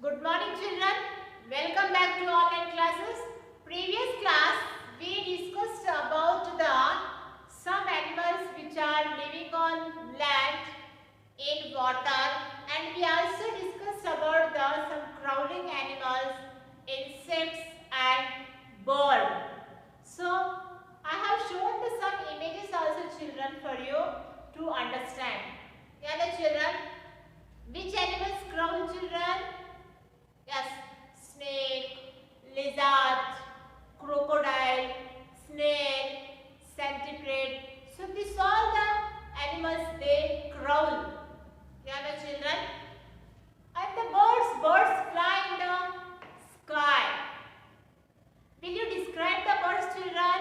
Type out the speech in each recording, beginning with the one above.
Good morning children. Welcome back to online classes. Previous class we discussed about some animals which are living on land, in water, and we also discussed about some crawling animals, insects and bird. So I have shown some images also children for you to understand. Yeah, the children, which animals crawl children? Yes, snake, lizard, crocodile, snail, centipede. So these all the animals they crawl. Yeah, the children. And the birds fly in the sky. Will you describe the birds, children?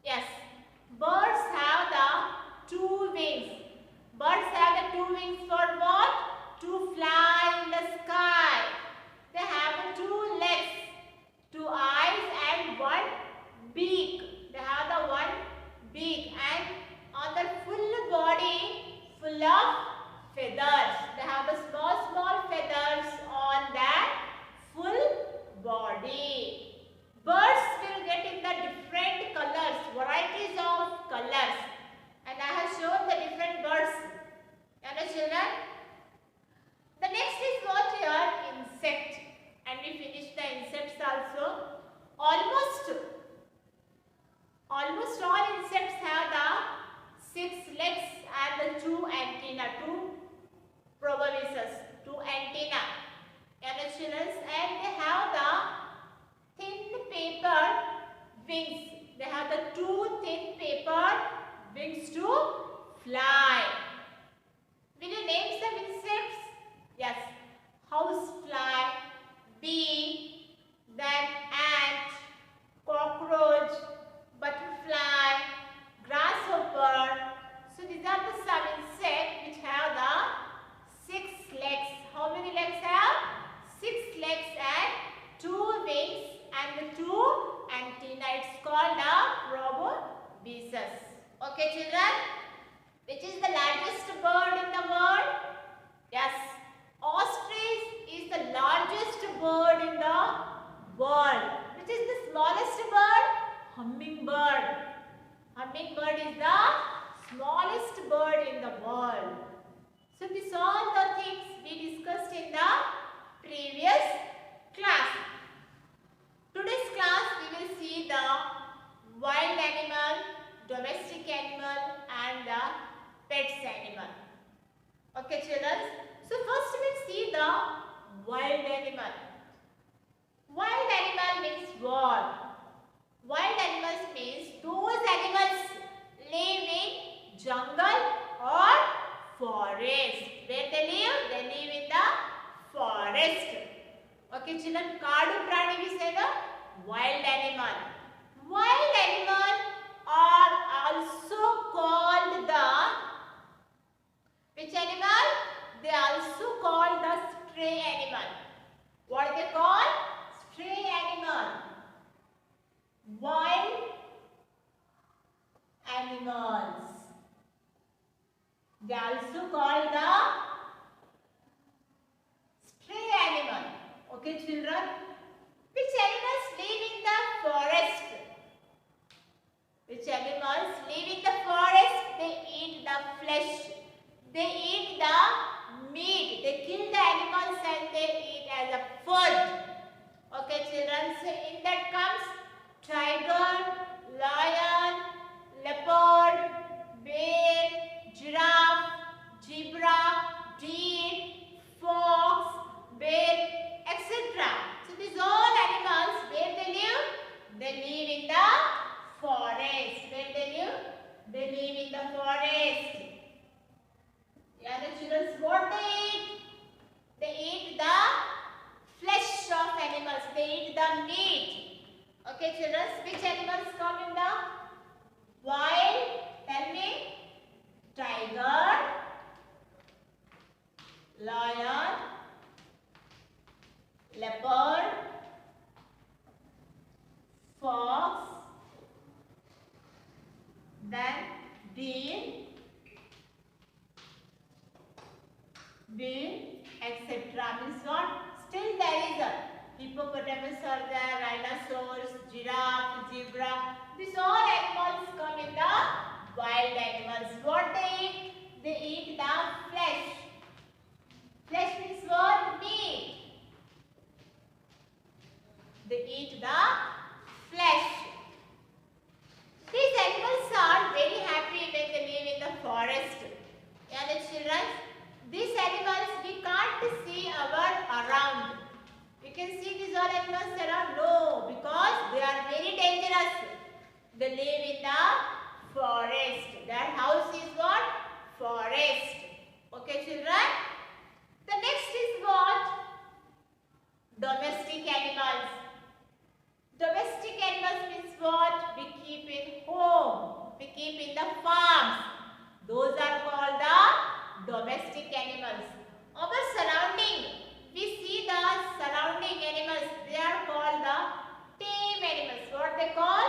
Yes, birds have the two wings. Birds have the two wings for what? To fly in the sky. They have two legs, two eyes and one beak. They have the one beak and on the full body full of feathers. They have the small feathers on that full body. Birds will get in the different colors, varieties of colors. And I have shown the different birds. And children, the next is what here? Insect. And we finished the insects also. Almost all insects have the 6 legs and the 2 antennae, 2 proboscis, 2 antennae. And children, and they have the thin paper wings. They have the 2 thin paper wings to fly. Will you name some insects? Yes. Housefly, bee, then ant, cockroach, butterfly, grasshopper. So these are the some insects which have the 6 legs. How many legs have? 6 legs and 2 wings and the 2 antennae. It's called the proboscis. Okay children? Which is the largest bird in the world? Yes. Ostrich is the largest bird in the world. Which is the smallest bird? Hummingbird. Hummingbird is the smallest bird in the world. So these are all the things we discussed in the previous class. Today's class we will see the wild animal, domestic animal and the pets animal. Okay children. So first we'll see the wild animal. Wild animal means what? Wild animals means those animals live in jungle or forest. Where they live? They live in the forest. Okay children. Kaadu prani we say the wild animal. Wild animal are also called the which animal? They also called the stray animal. What they call? Stray animal. Wild animals. They also called the stray animal. Okay children? Which animals live in the forest? Which animals live in the forest? They eat the flesh. They eat the meat. They kill the animals and they eat as a food. Okay children, so in that comes tiger, lion, leopard, bear, giraffe, zebra, deer, fox, bear, etc. So these all animals, where they live? They live in the forest. Where they live? They live in the forest. Yeah, the children, what they eat? They eat the flesh of animals. They eat the meat. Okay, children, which animals come in the wild? Tell me. Tiger, lion, leopard, fox, then deer, etc. Means what? Still there is a hippopotamus are there, rhinoceros, giraffe, zebra. These all animals come in the wild animals. What they eat? They eat the flesh. Flesh means what? Meat. They eat the flesh. These animals are very happy when they live in the forest. Yeah, the children. These animals we can't see around. We can see these all animals around? No, because they are very dangerous. They live in the forest. Their house is what? Forest. Okay, children? The next is what? Domestic animals. Domestic animals means what? We keep in home. We keep in the farms. Those are called the domestic animals. Our surrounding, we see the surrounding animals. They are called the tame animals. What they call?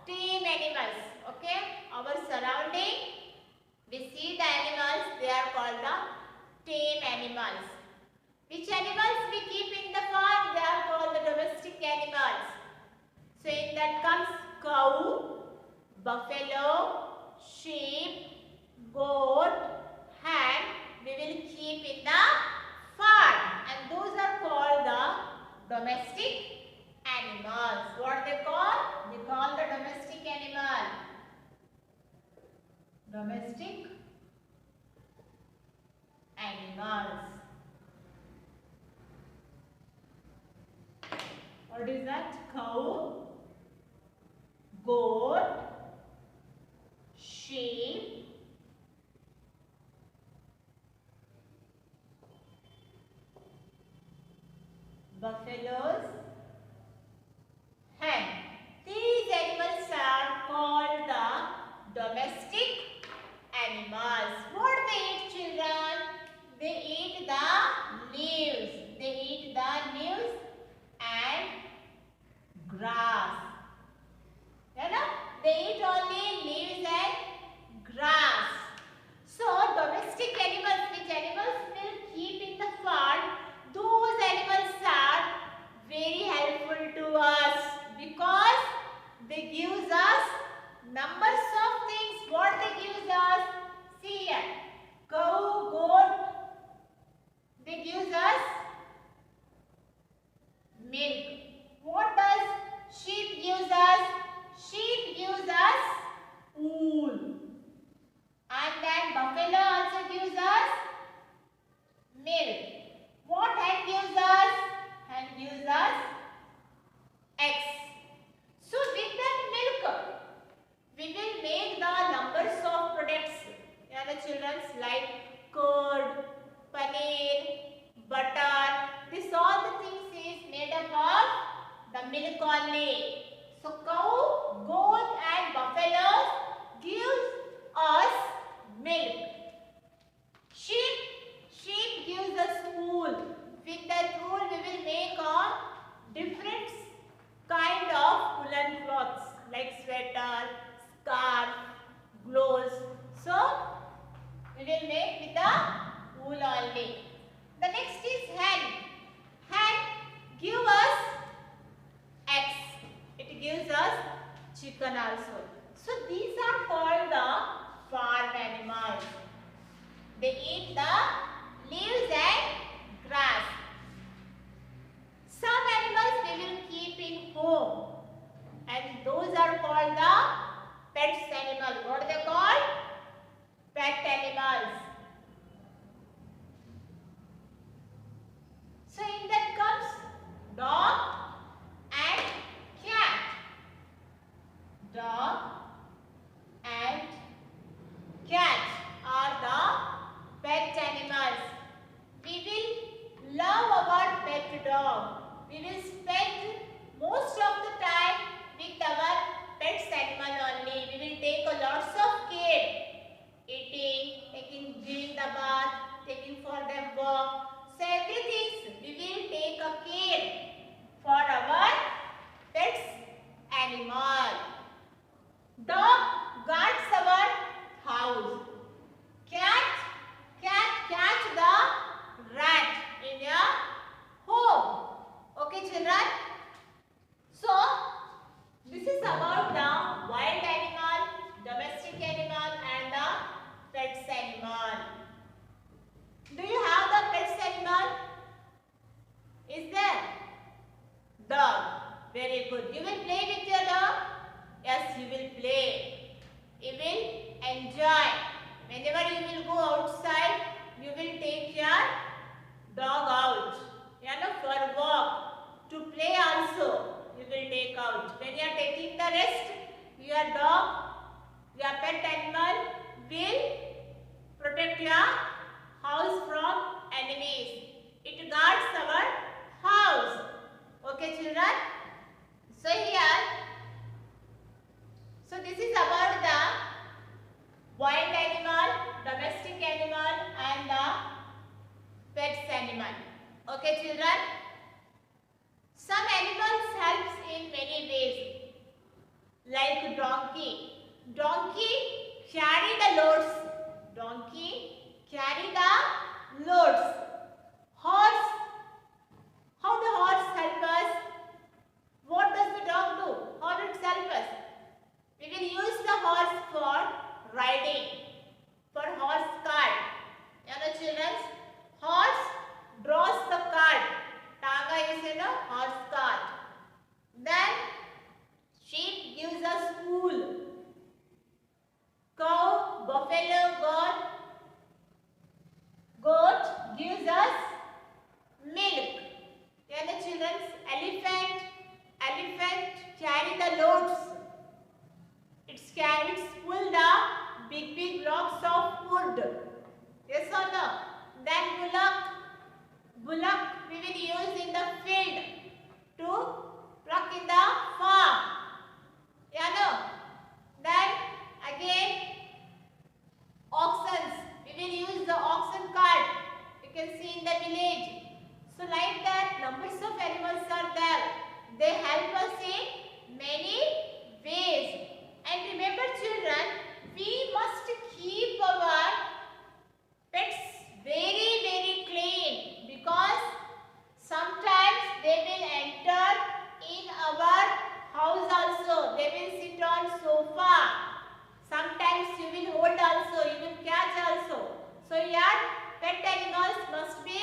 Tame animals. Okay? Our surrounding, we see the animals. They are called the tame animals. Which animals we keep in the farm? They are called the domestic animals. So in that comes cow, buffalo, sheep, goat, hen. We will keep in the farm, and those are called the domestic animals. What they call? They call the domestic animal. Domestic animals. What is that? Cow, goat, sheep, buffaloes, hen. These animals are called the domestic animals. What they eat, children? They eat the leaves. They eat the leaves and grass. You know? They eat only leaves and grass. So domestic animals, which animals will keep in the farm, those animals are very helpful to us because they give us numbers of things. What they give us? See here. Cow, goat, they give us milk. What does sheep gives us? Sheep gives us wool. And then buffalo also gives us milk. What hen gives us? Hen gives us eggs. So with that milk, we will make the numbers of products. Yeah, the children's like curd, paneer, butter. This all the things is made up of the milk only. So cow, goat and buffalo gives us milk. Sheep gives us wool. With that wool we will make different kind of woolen clothes like sweater, scarf, gloves. So we will make with the wool only. The next is hen. Hen gives us eggs. It gives us chicken also. So these are called the farm animals. They eat the leaves and grass. Some animals we will keep in home, and those are called the pets animal. What are they called? Pet animals. So in that comes dog and cat. Dog and cat are the pet animals. We will love our pet dog. We will spend most of the time with our pets animal only. We will take a lots of care, eating, taking you will go outside, you will take your dog out. For walk, to play also, you will take out. When you are taking the rest, your dog, your pet animal will protect your house from enemies. It guards our house. Okay, children? So here, so this is about the wild animal, domestic animal and the pets animal. Okay, children? Some animals helps in many ways, like donkey. Donkey carry the loads. Donkey carry the loads. Horse. How the horse help us? What does the dog do? How does it help us? We will use the horse for riding, for horse cart. Children, horse draws the cart. Taga is horse cart. Then sheep gives us wool. Cow, buffalo, goat gives us milk. Children, elephant carry the loads. It's pull the big blocks of wood. Yes or no? Then bullock we will use in the field to pluck in the farm. Then again oxen, we will use the oxen cart. You can see in the village. So like that, numbers of animals are there. They help us in many ways. And remember children, we must keep our pets very clean, because sometimes they will enter in our house also. They will sit on sofa. Sometimes you will hold also, you will catch also. So your pet animals must be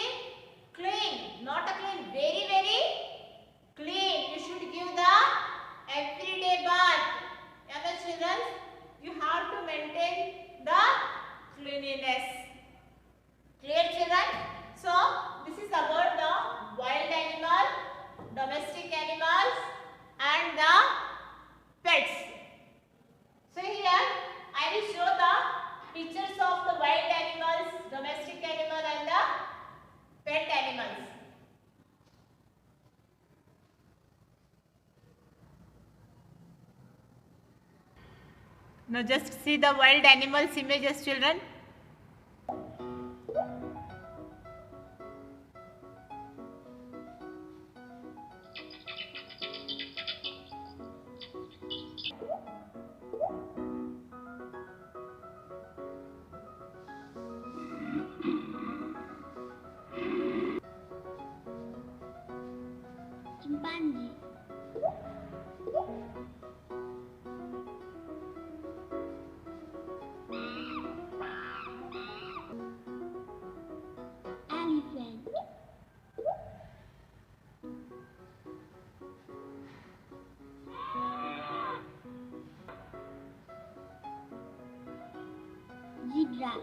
clean, not a clean, very clean. You should give the everyday bath. Children, you have to maintain the cleanliness. Clear children? So this is about the wild animal, domestic animals and the pets. So here I will show the pictures of the wild animals, domestic animal and the pet animals. Now just see the wild animals images, children. Chimpanzee. Elephant. Zebra.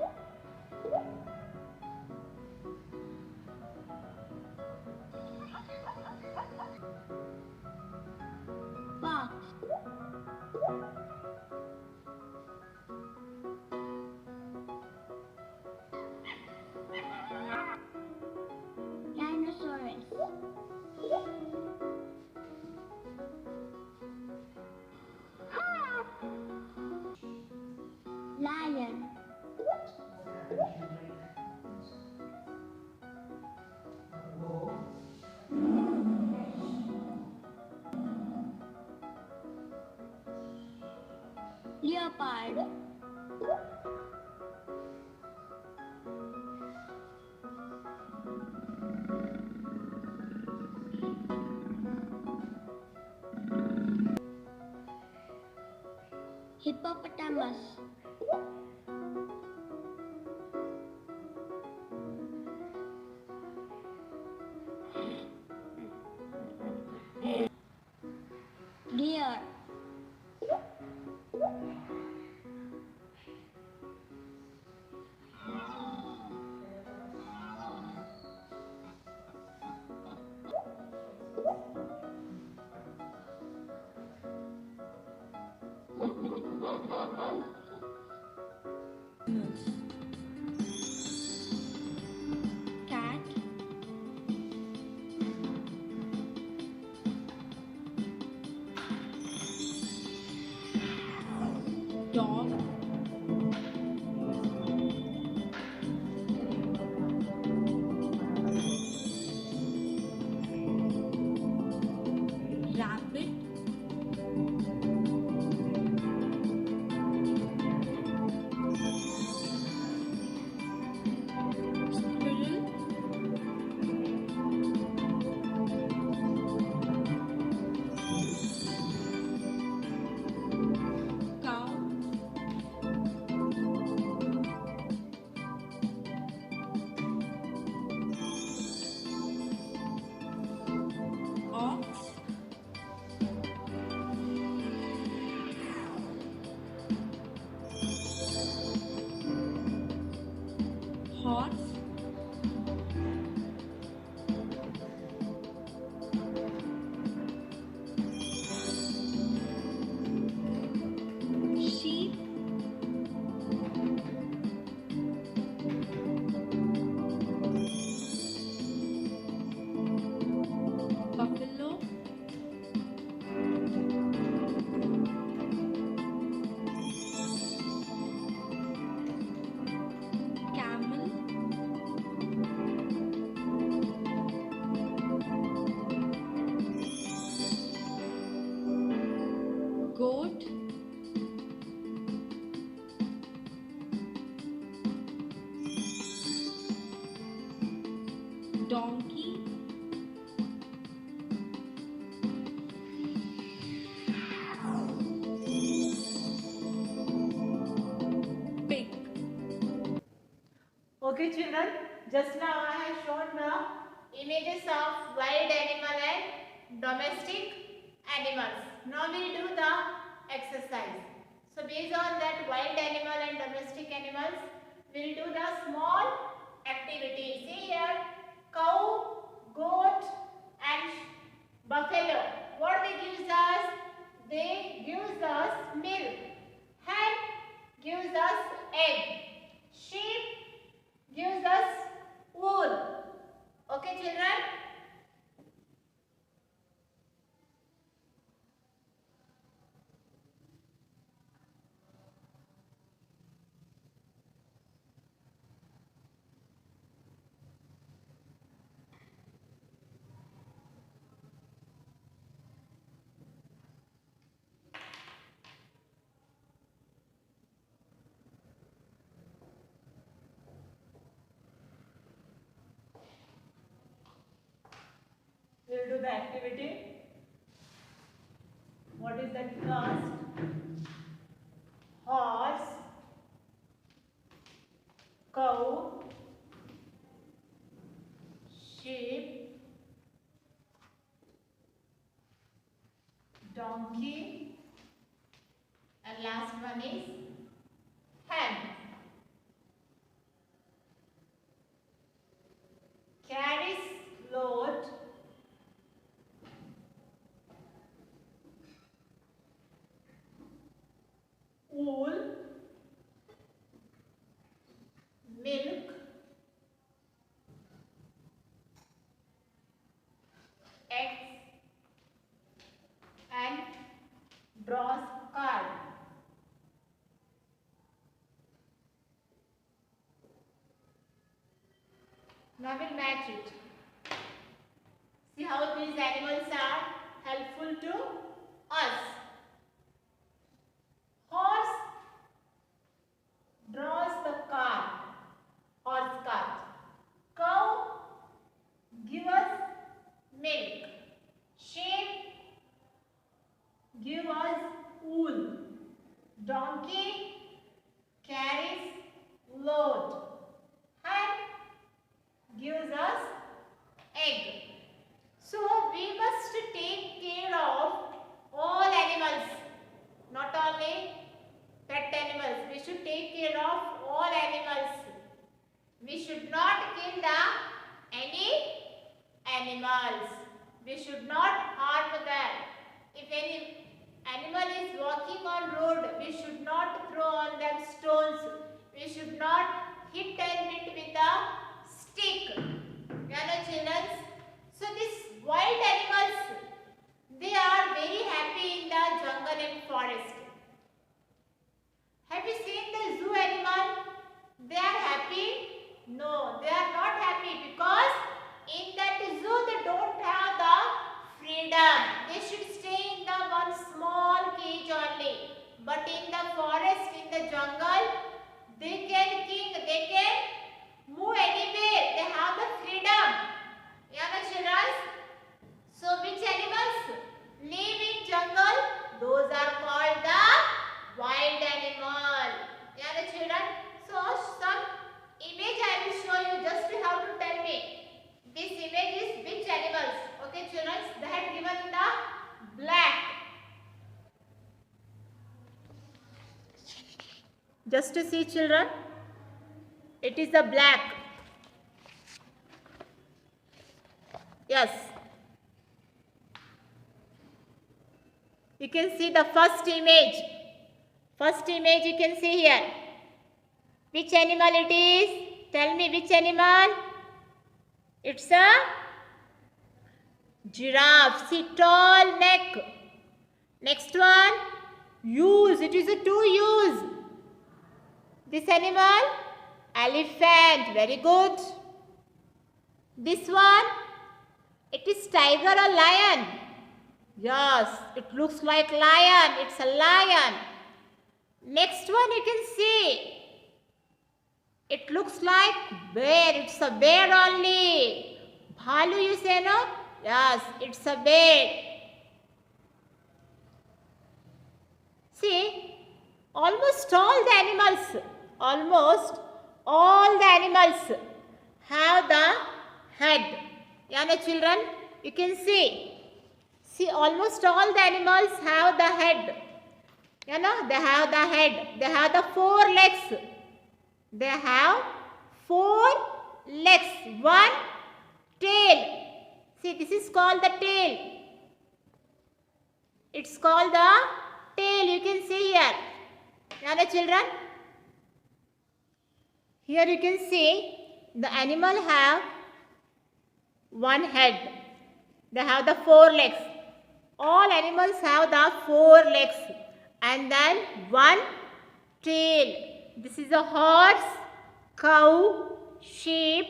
Fox. Rhinoceros. Lion. Leopard. Hippopotamus. Deer. horse, sheep, buffalo, camel, goat, donkey, pig. Okay children, just now I have shown the images of wild animal and domestic animals. Now we will do the exercise. So based on that wild animal and domestic animals, we will do the small activities. See here, cow, goat and buffalo. What they gives us? They gives us milk. Hen gives us egg. Sheep gives us wool. Okay children? We will do the activity. What is that first? Horse, cow, sheep, donkey, and last one is hen. Carries load, wool, milk, eggs and draws card. Now we'll match it. See how these animals are helpful to us. Horse draws the cart, horse cart. Cow give us milk. Sheep give us wool. Donkey carries load. Hen gives us egg. So we must take care of all animals, not only pet animals. We should take care of all animals. We should not kill any animals. We should not harm them. If any animal is walking on road, we should not throw on them stones. We should not hit it with a stick. You know children? So these wild animals, they are very happy in the jungle and forest. Have you seen the zoo animal? They are happy? No, they are not happy because in that zoo they don't have the freedom. They should stay in the one small cage only. But in the forest, in the jungle, they can move anywhere. They have the freedom. Yeah, my children. So which animals live in jungle? Those are called the wild animal. Yeah, my children. So some image I will show you. Just you have to tell me. This image is which animals? Okay, children. That given in the black. Just to see children. It is a black. Yes. You can see the first image. First image you can see here. Which animal it is? Tell me which animal? It's a giraffe. See, tall neck. Next one, use. It is a two use. This animal, elephant. Very good. This one, it is tiger or lion? Yes, it looks like lion. It's a lion. Next one you can see. It looks like bear. It's a bear only. Bhalu you say, no? Yes, it's a bear. See, almost all the animals have the head. Yeah, children, you can see. See, almost all the animals have the head. You know, they have the head. They have the four legs. They have four legs. One tail. See, this is called the tail. It's called the tail. You can see here. Yeah, children. Here you can see the animal have one head. They have the four legs. All animals have the four legs and then one tail. This is a horse, cow, sheep,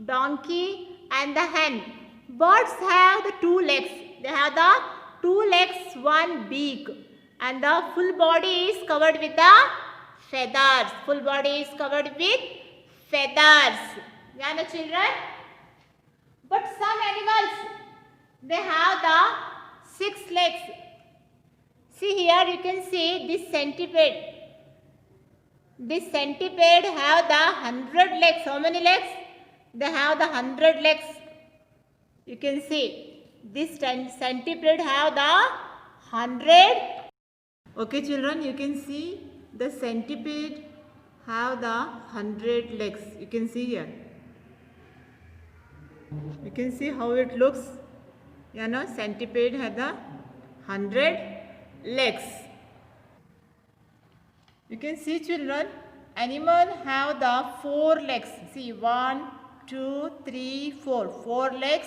donkey and the hen. Birds have the two legs. They have the two legs, one beak, and the full body is covered with the feathers. Full body is covered with feathers. Yeah, no, children? But some animals, they have the 6 legs. See here, you can see this centipede. This centipede have the 100 legs. How many legs? They have the 100 legs. You can see this centipede have the 100. Okay, children, you can see the centipede have the 100 legs. You can see here. You can see how it looks. You know, centipede has the 100 legs. You can see, children, animal have the 4 legs. See, 1, 2, 3, 4. 4 legs,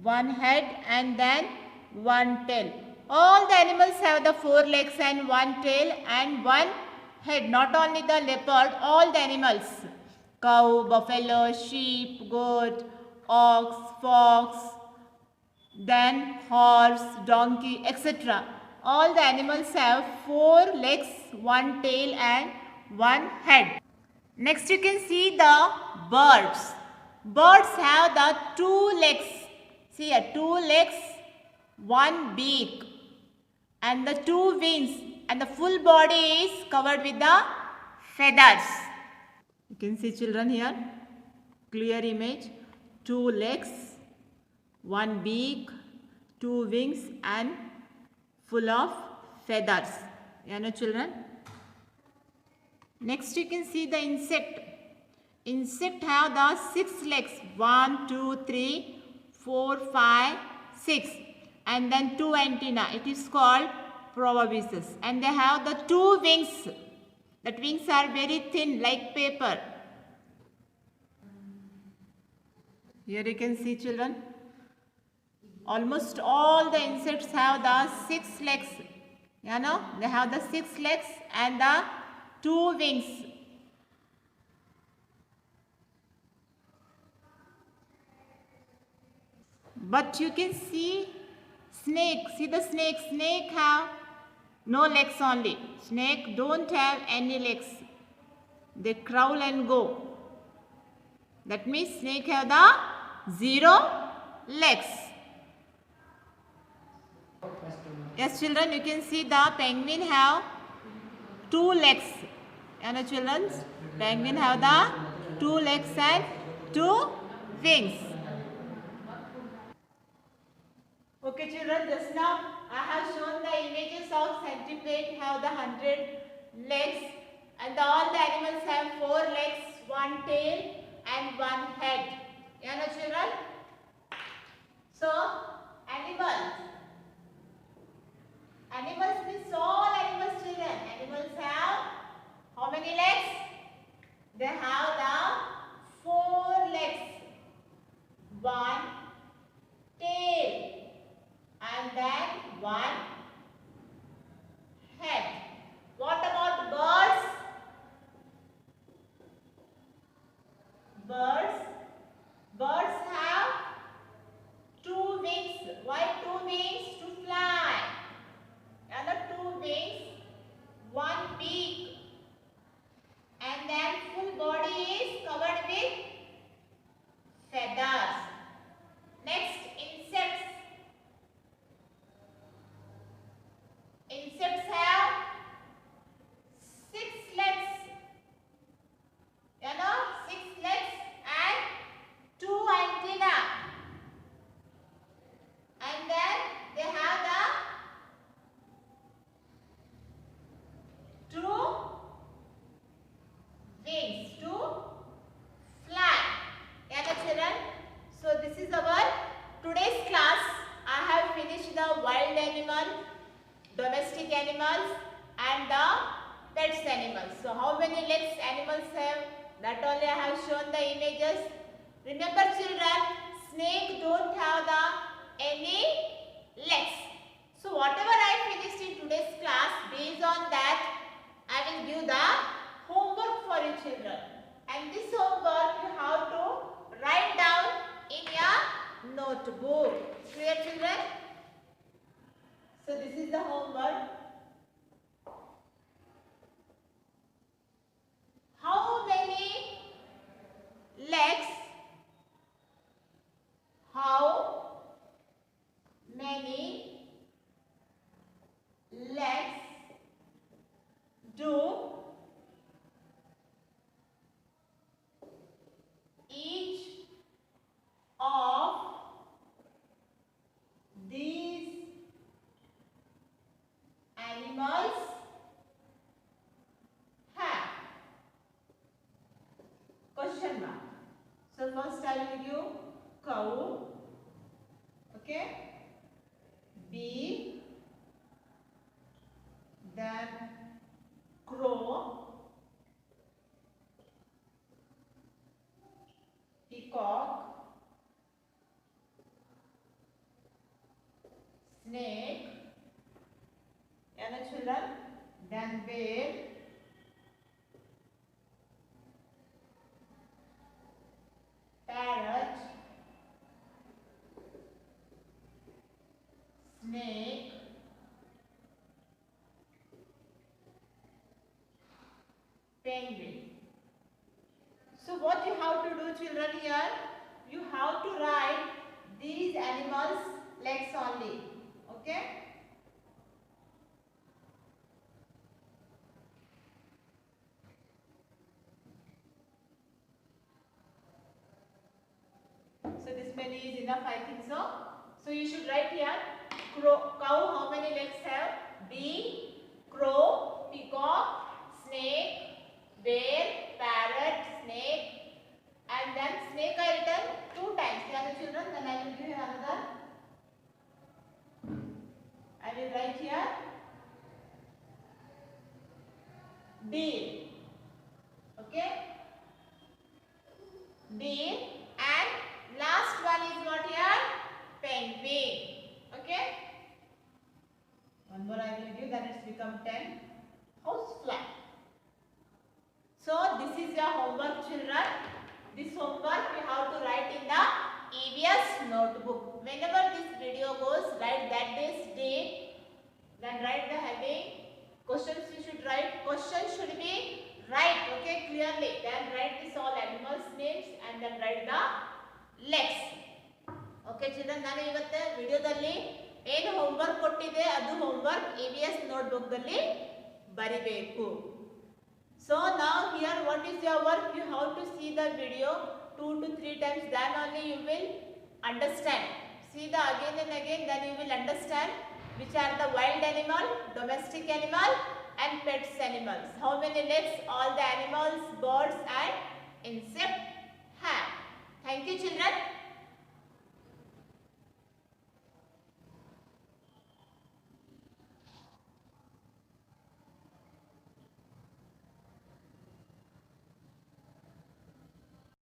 1 head and then 1 tail. All the animals have the 4 legs and 1 tail and 1 head. Not only the leopard, all the animals. Cow, buffalo, sheep, goat, ox, fox, then horse, donkey, etc. All the animals have 4 legs, 1 tail and 1 head. Next you can see the birds. Birds have the 2 legs. See here, 2 legs, 1 beak and the 2 wings and the full body is covered with the feathers. You can see, children, here, clear image. 2 legs, 1 beak, 2 wings and full of feathers. You know, children. Next you can see the insect. Insect have the 6 legs. 1, 2, 3, 4, 5, 6 and then 2 antennae. It is called proboscis and they have the 2 wings. That wings are very thin like paper. Here you can see, children. Almost all the insects have the 6 legs. You know, they have the 6 legs and the 2 wings. But you can see snake. See the snake. Snake have no legs only. Snake don't have any legs. They crawl and go. That means snake have the 0 legs. Yes, children, you can see the penguin have 2 legs. You know, children, penguin have the 2 legs and 2 wings. Okay, children, just now I have shown the images of centipede have the 100 legs and all the animals have 4 legs, one tail and one head. You know children? So animals. Animals means all animals children. Animals have how many legs? They have the 4 legs. One tail and then one head. What about birds? Birds have 2 wings. Why 2 wings? To fly. Another 2 wings, 1 beak, and then full body is covered with feathers. Next, insects. Insects have 6 legs. You know, 6 legs and 2 antenna. And then they have the 2 wings to fly. Yeah, children. So this is our today's class. I have finished the wild animal, domestic animals and the pets animals. So how many legs animals have? That only I have shown the images. Remember children, snake don't have the any legs. So whatever I finished in today's class, based on that I will give the homework for you children. And this homework you have to write down in your notebook. Clear children? So this is the homework. How many legs? How many legs do each of these animals have? Question mark. So first I will give cow. Okay. B. Then crow. Peacock. Snake. And children. Then bear. Parrot. Snake. Penguin. So what you have to do children here? You have to write these animals' legs only. Okay? So this many is enough, I think so. So you should write here cow how many legs have? B, crow, peacock, snake, bear, parrot, snake, and then snake I written 2 times. Yeah, children. Then I will give you another. I will write here deer. Okay, deer, and last one is what here? Penguin. Okay. One more I will give, then it's become 10. Housefly. So this is your homework children. This homework you have to write in the EVS notebook. Whenever this video goes, write that day's date. Then write the heading. Questions you should write. Questions should be right, okay, clearly. Then write this all animals names and then write the legs. Okay children, ನಾನು ಇವತ್ತು ವಿಡಿಯೋದಲ್ಲಿ ಏನು homework ಕೊಟ್ಟಿದೆ ಅದು homework EVS notebook ದಲ್ಲಿ ಬರಿಬೇಕು. So now here what is your work? You have to see the video 2 to 3 times, then only you will understand. See the again and again, then you will understand which are the wild animal, domestic animal and pets animals. How many legs all the animals, birds and insect